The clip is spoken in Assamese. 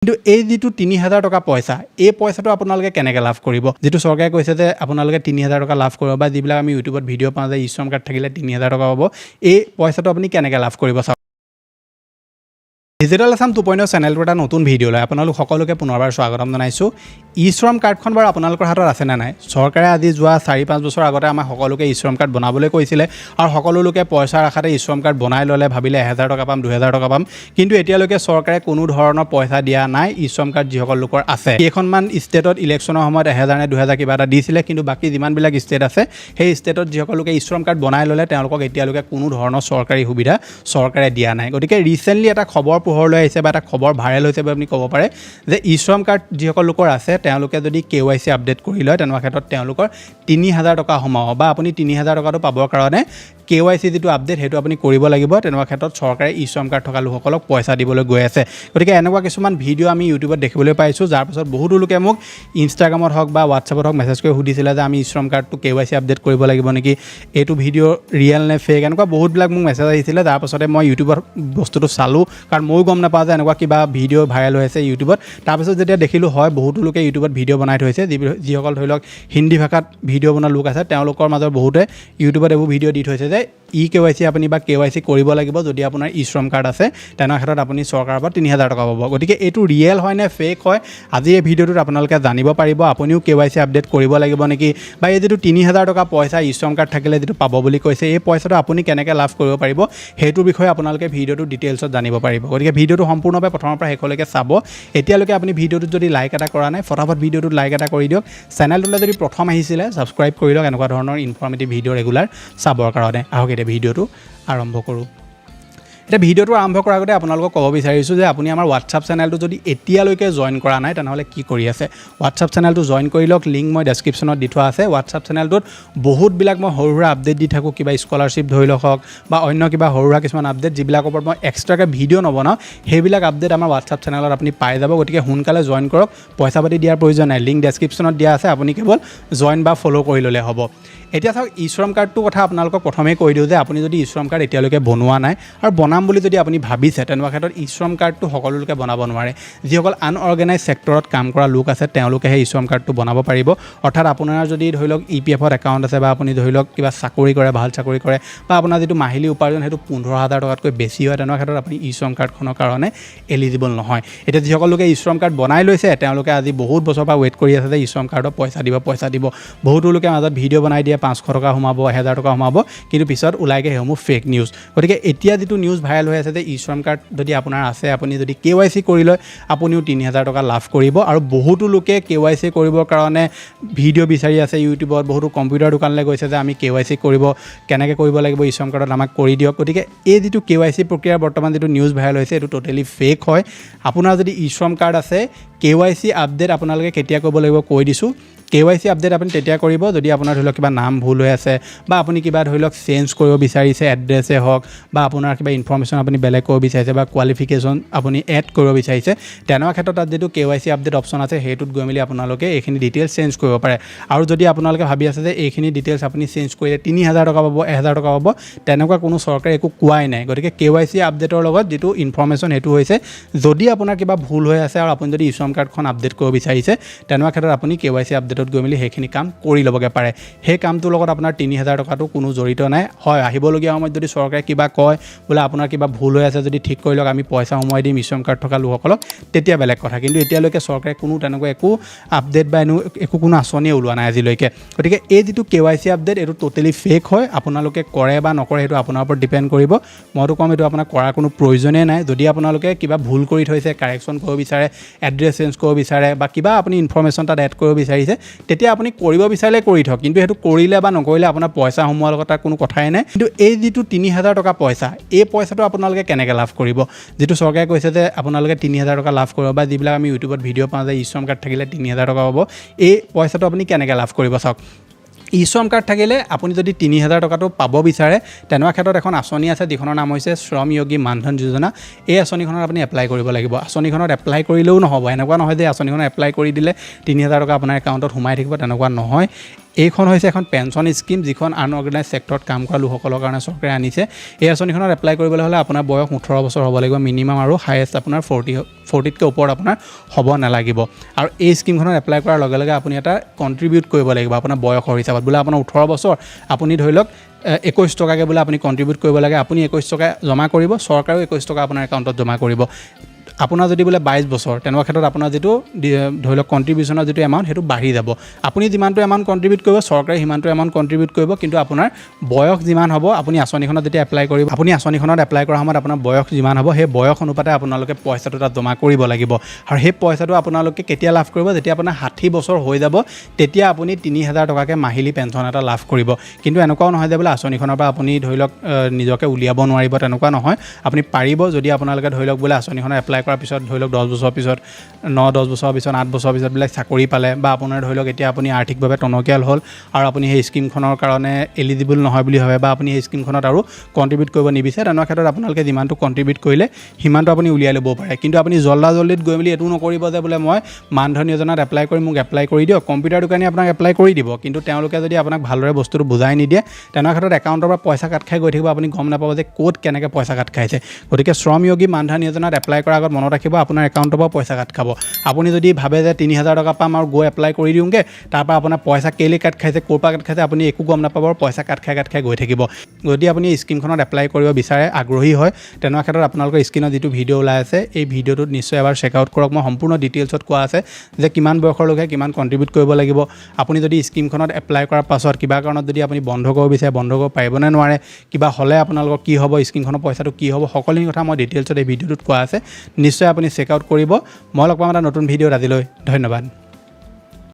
কিন্তু এই যিটো ৩০০০ টকা পইচা এই পইচাটো আপোনালোকে কেনেকৈ লাভ কৰিব যিটো চৰকাৰে কৈছে যে আপোনালোকে ৩০০০ টকা লাভ কৰিব বা যিবিলাক আমি ইউটিউবত ভিডিঅ' পাওঁ যে ই-শ্ৰম কাৰ্ড থাকিলে ৩০০০ টকা পাব এই পইচাটো আপুনি কেনেকৈ লাভ কৰিব চাওক ডিজিটেল আসাম 2.0 চেনেলটোৰ এটা নতুন ভিডিঅ' লৈ আপোনালোক সকলোকে পুনৰবাৰ স্বাগতম জনাইছোঁ ই-শ্ৰম কাৰ্ডখন বাৰু আপোনালোকৰ হাতত আছে নে নাই চৰকাৰে আজি যোৱা 4-5 বছৰ আগতে আমাৰ সকলোকে ই-শ্ৰম কাৰ্ড বনাবলৈ কৈছিলে আৰু সকলো লোকে পইচাৰ আশাতে ই-শ্ৰম কাৰ্ড বনাই ল'লে ভাবিলে 1000 টকা পাম 2000 টকা পাম কিন্তু এতিয়ালৈকে চৰকাৰে কোনো ধৰণৰ পইচা দিয়া নাই ই-শ্ৰম কাৰ্ড যিসকল লোকৰ আছে কেইখনমান ষ্টেটত ইলেকশ্যনৰ সময়ত 1000 নে 2000 কিবা এটা দিছিলে কিন্তু বাকী যিমানবিলাক ষ্টেট আছে সেই ষ্টেটত যিসকল লোকে ই-শ্ৰম কাৰ্ড বনাই ল'লে তেওঁলোকক এতিয়ালৈকে কোনো ধৰণৰ চৰকাৰী সুবিধা চৰকাৰে দিয়া নাই গতিকে ৰিচেণ্টলি এটা খবৰ পোহৰলৈ আহিছে বা এটা খবৰ ভাইৰেল হৈছে বুলি আপুনি ক'ব পাৰে যে ই-শ্ৰম কাৰ্ড যিসকল লোকৰ আছে তেওঁলোকে যদি KYC আপডেট কৰি লয় তেনেকুৱা ক্ষেত্ৰত তেওঁলোকৰ 3000 টকা সোমাব বা আপুনি 3000 টকাটো পাবৰ কাৰণে KYC যিটো আপডেট সেইটো আপুনি কৰিব লাগিব তেনেকুৱা ক্ষেত্ৰত চৰকাৰে ই-শ্ৰম কাৰ্ড থকা লোকসকলক পইচা দিবলৈ গৈ আছে গতিকে এনেকুৱা কিছুমান ভিডিঅ' আমি ইউটিউবত দেখিবলৈ পাইছোঁ যাৰ পাছত বহুতো লোকে মোক ইনষ্টাগ্ৰামত হওক বা হোৱাটছআপত হওক মেছেজ কৰি সুধিছিলে যে আমি ই-শ্ৰম কাৰ্ডটো KYC আপডেট কৰিব লাগিব নেকি এইটো ভিডিঅ' ৰিয়েল নে ফেক এনেকুৱা বহুতবিলাক মোক মেছেজ আহিছিলে তাৰ পাছতে মই ইউটিউবত বস্তুটো চালোঁ কাৰণ ময়ো গম নাপাওঁ যে এনেকুৱা কিবা ভিডিঅ' ভাইৰেল হৈ আছে ইউটিউবত তাৰপিছত যেতিয়া দেখিলোঁ হয় বহুতো লোকে ইউটিউবত ভিডিঅ' বনাই থৈছে যিসকল ধৰি লওক হিন্দী ভাষাত ভিডিঅ' বনোৱা লোক আছে তেওঁলোকৰ মাজত বহুতে ইউটিউবত এইবোৰ ভিডিঅ' দি থৈছে যে KYC আপুনি বা KYC কৰিব লাগিব যদি আপোনাৰ ই-শ্ৰম কাৰ্ড আছে তেনে ক্ষেত্ৰত আপুনি চৰকাৰৰ পৰা 3000 টকা পাব গতিকে এইটো ৰিয়েল হয় নে ফেক হয় আজি এই ভিডিঅ'টোত আপোনালোকে জানিব পাৰিব আপুনিও KYC আপডেট কৰিব লাগিব নেকি বা এই যিটো 3000 টকা পইচা ই-শ্ৰম কাৰ্ড থাকিলে যিটো পাব বুলি কৈছে এই পইচাটো আপুনি কেনেকৈ লাভ কৰিব পাৰিব সেইটোৰ বিষয়ে আপোনালোকে ভিডিঅ'টো ডিটেইলছত জানিব পাৰিব গতিকে ভিডিঅ'টো সম্পূৰ্ণভাৱে প্ৰথমৰ পৰা শেষলৈকে চাব এতিয়ালৈকে আপুনি ভিডিঅ'টোত যদি লাইক এটা কৰা নাই ফটাফট ভিডিঅ'টোত লাইক এটা কৰি দিয়ক চেনেলটোলৈ যদি প্ৰথম আহিছিলে ছাবস্ক্ৰাইব কৰি লওক এনেকুৱা ধৰণৰ ইনফৰ্মেটিভ ভিডিঅ' ৰেগুলাৰ চাবৰ কাৰণে আহক এতিয়া ভিডিঅ'টো আৰম্ভ কৰোঁ এতিয়া ভিডিঅ'টো আৰম্ভ কৰাৰ আগতে আপোনালোকক ক'ব বিচাৰিছোঁ যে আপুনি আমাৰ হোৱাটছআপ চেনেলটো যদি এতিয়ালৈকে জইন কৰা নাই তেনেহ'লে কি কৰি আছে হোৱাটছআপ চেনেলটো জইন কৰি লওক লিংক মই ডেছক্ৰিপশ্যনত দি থোৱা আছে হোৱাটছআপ চেনেলটোত বহুতবিলাক মই সৰু সুৰা আপডেট দি থাকোঁ কিবা স্কলাৰশ্বিপ ধৰি লওক হওক বা অন্য কিবা সৰু সুৰা কিছুমান আপডেট যিবিলাকৰ ওপৰত মই এক্সট্ৰাকৈ ভিডিঅ' নবনাওঁ সেইবিলাক আপডেট আমাৰ হোৱাটছআপ চেনেলত আপুনি পাই যাব গতিকে সোনকালে জইন কৰক পইচা পাতি দিয়াৰ প্ৰয়োজন নাই লিংক ডেছক্ৰিপশ্যনত দিয়া আছে আপুনি কেৱল জইন বা ফ'ল' কৰি ল'লে হ'ব এতিয়া চাওক ই-শ্ৰম কাৰ্ডটোৰ কথা আপোনালোকক প্ৰথমেই কৈ দিওঁ যে আপুনি যদি ই-শ্ৰম কাৰ্ড এতিয়ালৈকে বনোৱা নাই আৰু বনাম বুলি যদি আপুনি ভাবিছে তেনেকুৱা ক্ষেত্ৰত ই-শ্ৰম কাৰ্ডটো সকলো লোকে বনাব নোৱাৰে যিসকল আনঅৰ্গেনাইজ ছেক্টৰত কাম কৰা লোক আছে তেওঁলোকেহে ই-শ্ৰম কাৰ্ডটো বনাব পাৰিব অৰ্থাৎ আপোনাৰ যদি ধৰি লওক EPF-ত একাউণ্ট আছে বা আপুনি ধৰি লওক কিবা চাকৰি কৰে ভাল চাকৰি কৰে বা আপোনাৰ যিটো মাহিলী উপাৰ্জন সেইটো 15000 টকাতকৈ বেছি হয় তেনেকুৱা ক্ষেত্ৰত আপুনি ই-শ্ৰম কাৰ্ডখনৰ কাৰণে এলিজিবল নহয় এতিয়া যিসকল লোকে ই-শ্ৰম কাৰ্ড বনাই লৈছে তেওঁলোকে আজি বহুত বছৰৰ পৰা ৱেইট কৰি আছে যে ই-শ্ৰম কাৰ্ডৰ পইচা দিব বহুতো লোকে মাজত ভিডিঅ' বনাই দিয়ে 500 টকা সোমাব 1000 টকা সোমাব কিন্তু পিছত ওলাইগে সেইসমূহ ফেক নিউজ গতিকে এতিয়া যিটো নিউজ ভাইৰেল হৈ আছে যে ই-শ্ৰম কাৰ্ড যদি আপোনাৰ আছে আপুনি যদি KYC কৰি লয় আপুনিও 3000 টকা লাভ কৰিব আৰু বহুতো লোকে KYC কৰিবৰ কাৰণে ভিডিঅ' বিচাৰি আছে ইউটিউবত বহুতো কম্পিউটাৰ দোকানলৈ গৈছে যে আমি KYC কেনেকৈ কৰিব লাগিব ই-শ্ৰম কাৰ্ডত আমাক কৰি দিয়ক গতিকে এই যিটো KYC প্ৰক্ৰিয়াৰ বৰ্তমান যিটো নিউজ ভাইৰেল হৈছে এইটো টোটেলি ফেক হয় আপোনাৰ যদি ই-শ্ৰম কাৰ্ড আছে KYC আপডেট আপোনালোকে কেতিয়া কৰিব লাগিব কৈ দিছোঁ KYC আপডেট আপুনি তেতিয়া কৰিব যদি আপোনাৰ ধৰি লওক কিবা নাম ভুল হৈ আছে বা আপুনি কিবা ধৰি লওক চেঞ্জ কৰিব বিচাৰিছে এড্ৰেছে হওক বা আপোনাৰ কিবা ইনফৰ্মেশ্যন আপুনি বেলেগ কৰিব বিচাৰিছে বা কোৱালিফিকেশ্যন আপুনি এড কৰিব বিচাৰিছে তেনেকুৱা ক্ষেত্ৰত তাত যিটো KYC আপডেট অপশ্যন আছে সেইটোত গৈ মেলি আপোনালোকে এইখিনি ডিটেইলছ চেঞ্জ কৰিব পাৰে আৰু যদি আপোনালোকে ভাবি আছে যে এইখিনি ডিটেইলছ আপুনি চেঞ্জ কৰিলে 3000 টকা পাব 1000 টকা পাব তেনেকুৱা কোনো চৰকাৰে একো কোৱাই নাই গতিকে KYC আপডেটৰ লগত যিটো ইনফৰ্মেশ্যন সেইটো হৈছে যদি আপোনাৰ কিবা ভুল হৈ আছে আৰু আপুনি যদি ই-শ্ৰম কাৰ্ডখন আপডেট কৰিব বিচাৰিছে তেনেকুৱা ক্ষেত্ৰত আপুনি KYC আপডেট গৈ মেলি সেইখিনি কাম কৰি ল'বগৈ পাৰে সেই কামটোৰ লগত আপোনাৰ 3000 টকাটো কোনো জড়িত নাই হয় আহিবলগীয়া সময়ত যদি চৰকাৰে কিবা কয় বোলে আপোনাৰ কিবা ভুল হৈ আছে যদি ঠিক কৰি লওক আমি পইচা সোমাই দিম ই-শ্ৰম কাৰ্ড থকা লোকসকলক তেতিয়া বেলেগ কথা কিন্তু এতিয়ালৈকে চৰকাৰে কোনো তেনেকুৱা একো আপডেট বা একো কোনো আঁচনিয়ে ওলোৱা নাই আজিলৈকে গতিকে এই যিটো KYC আপডেট এইটো টোটেলি ফেক হয় আপোনালোকে কৰে বা নকৰে সেইটো আপোনাৰ ওপৰত ডিপেণ্ড কৰিব মইতো ক'ম এইটো আপোনাক কৰাৰ কোনো প্ৰয়োজনেই নাই যদি আপোনালোকে কিবা ভুল কৰি থৈছে কাৰেকশ্যন কৰিব বিচাৰে এড্ৰেছ চেঞ্জ কৰিব বিচাৰে বা কিবা আপুনি ইনফৰ্মেশ্যন তাত এড কৰিব বিচাৰিছে তেতিয়া আপুনি কৰিব বিচাৰিলে কৰি থওক কিন্তু সেইটো কৰিলে বা নকৰিলে আপোনাৰ পইচা সোমোৱাৰ লগত কোনো কথাই নাই কিন্তু এই যিটো 3000 টকা পইচা এই পইচাটো আপোনালোকে কেনেকৈ লাভ কৰিব যিটো চৰকাৰে কৈছে যে আপোনালোকে 3000 টকা লাভ কৰিব বা যিবিলাক আমি ইউটিউবত ভিডিঅ' পাওঁ যে ই-শ্ৰম কাৰ্ড থাকিলে 3000 টকা পাব এই পইচাটো আপুনি কেনেকৈ লাভ কৰিব চাওক ই-শ্ৰম কাৰ্ড থাকিলে আপুনি যদি 3000 টকাটো পাব বিচাৰে তেনেকুৱা ক্ষেত্ৰত এখন আঁচনি আছে যিখনৰ নাম হৈছে শ্ৰম যোগী মানধন যোজনা এই আঁচনিখনত আপুনি এপ্লাই কৰিব লাগিব আঁচনিখনত এপ্লাই কৰিলেও নহ'ব এনেকুৱা নহয় যে আঁচনিখনত এপ্লাই কৰি দিলে 3000 টকা আপোনাৰ একাউণ্টত সোমাই থাকিব তেনেকুৱা নহয় এইখন হৈছে এখন পেঞ্চন স্কিম যিখন আনঅৰ্গেনাইজ ছেক্টৰত কাম কৰা লোকসকলৰ কাৰণে চৰকাৰে আনিছে এই আঁচনিখনত এপ্লাই কৰিবলৈ হ'লে আপোনাৰ বয়স 18 বছৰ হ'ব লাগিব মিনিমাম আৰু হাইয়েষ্ট আপোনাৰ 40তকৈ ওপৰত আপোনাৰ হ'ব নালাগিব আৰু এই স্কিমখনত এপ্লাই কৰাৰ লগে লগে আপুনি এটা কণ্ট্ৰিবিউট কৰিব লাগিব আপোনাৰ বয়সৰ হিচাপত বোলে আপোনাৰ 18 বছৰ আপুনি ধৰি লওক 21 টকাকৈ বোলে আপুনি কণ্ট্ৰিবিউট কৰিব লাগে আপুনি 21 টকা জমা কৰিব চৰকাৰেও 21 টকা আপোনাৰ একাউণ্টত জমা কৰিব আপোনাৰ যদি বোলে 22 বছৰ তেনেকুৱা ক্ষেত্ৰত আপোনাৰ যিটো ধৰি লওক কণ্ট্ৰিবিউশ্যনৰ যিটো এমাউণ্ট সেইটো বাঢ়ি যাব আপুনি যিমানটো এমাউণ্ট কণ্ট্ৰিবিউট কৰিব চৰকাৰে সিমানটো এমাউণ্ট কণ্ট্ৰিবিউট কৰিব কিন্তু আপোনাৰ বয়স যিমান হ'ব আপুনি আঁচনিখনত যেতিয়া এপ্লাই কৰিব আপুনি আঁচনিখনত এপ্লাই কৰাৰ সময়ত আপোনাৰ বয়স যিমান হ'ব সেই বয়স অনুপাতে আপোনালোকে পইচাটো তাত জমা কৰিব লাগিব আৰু সেই পইচাটো আপোনালোকে কেতিয়া লাভ কৰিব যেতিয়া আপোনাৰ 60 বছৰ হৈ যাব তেতিয়া আপুনি 3000 টকাকৈ মাহিলী পেঞ্চন এটা লাভ কৰিব কিন্তু এনেকুৱাও নহয় যে বোলে আঁচনিখনৰ পৰা আপুনি ধৰি লওক নিজকে উলিয়াব নোৱাৰিব তেনেকুৱা নহয় আপুনি পাৰিব যদি আপোনালোকে ধৰি লওক বোলে আঁচনিখনত এপ্লাই কৰাৰ পিছত ধৰি লওক 10 বছৰ পিছত 9-10 বছৰ পিছত 8 বছৰ পিছত বোলে চাকৰি পালে বা আপোনাৰ ধৰি লওক এতিয়া আপুনি আৰ্থিকভাৱে টনকিয়াল হ'ল আৰু আপুনি সেই স্কিমখনৰ কাৰণে এলিজিবল নহয় বুলি ভাবে বা আপুনি সেই স্কিমখনত আৰু কণ্ট্ৰিবিউট কৰিব নিবিচাৰে তেনেকুৱা ক্ষেত্ৰত আপোনালোকে যিমানটো কণ্ট্ৰিবিউট কৰিলে সিমানটো আপুনি উলিয়াই ল'ব পাৰে কিন্তু আপুনি জল্দিত গৈ মেলি এইটো নকৰিব যে বোলে মই মানধন যোজনাত এপ্লাই কৰি মোক এপ্লাই কৰি দিয়ক কম্পিউটাৰ দোকানী আপোনাক এপ্লাই কৰি দিব কিন্তু তেওঁলোকে যদি আপোনাক ভালদৰে বস্তুটো বুজাই নিদিয়ে তেনেকুৱা ক্ষেত্ৰত একাউণ্টৰ পৰা পইচা কাট খাই গৈ থাকিব আপুনি গম নাপাব যে ক'ত কেনেকৈ পইচা কাট খাইছে গতিকে শ্ৰময়োগী মানধন যোজনাত এপ্লাই কৰাৰ আগত মনত ৰাখিব আপোনাৰ একাউণ্টৰ পৰা পইচা কাট খাব আপুনি যদি ভাবে যে 3000 টকা পাম আৰু গৈ এপ্লাই কৰি দিওঁগৈ তাৰপৰা আপোনাৰ পইচা কেলৈ কাট খাইছে ক'ৰ পৰা কাট খাইছে আপুনি একো গম নাপাব পইচা কাট খাই গৈ থাকিব যদি আপুনি স্কিমখনত এপ্লাই কৰিব বিচাৰে আগ্ৰহী হয় তেনেকুৱা ক্ষেত্ৰত আপোনালোকৰ স্ক্ৰীনত যিটো ভিডিঅ' ওলাই আছে এই ভিডিঅ'টোত নিশ্চয় এবাৰ চেক আউট কৰক মই সম্পূৰ্ণ ডিটেইলছত কোৱা আছে যে কিমান বয়সৰ লোকে কিমান কণ্ট্ৰিবিউট কৰিব লাগিব আপুনি যদি স্কিমখনত এপ্লাই কৰাৰ পাছত কিবা কাৰণত যদি আপুনি বন্ধ কৰিব বিচাৰে বন্ধ কৰিব পাৰিব নে নোৱাৰে কিবা হ'লে আপোনালোকৰ কি হ'ব স্কিমখনৰ পইচাটো কি হ'ব সকলোখিনি কথা মই ডিটেইলছত এই ভিডিঅ'টোত কোৱা আছে নিশ্চয় আপুনি চেক আউট কৰিব মই লগ পাম এটা নতুন ভিডিঅ'ত আজিলৈ ধন্যবাদ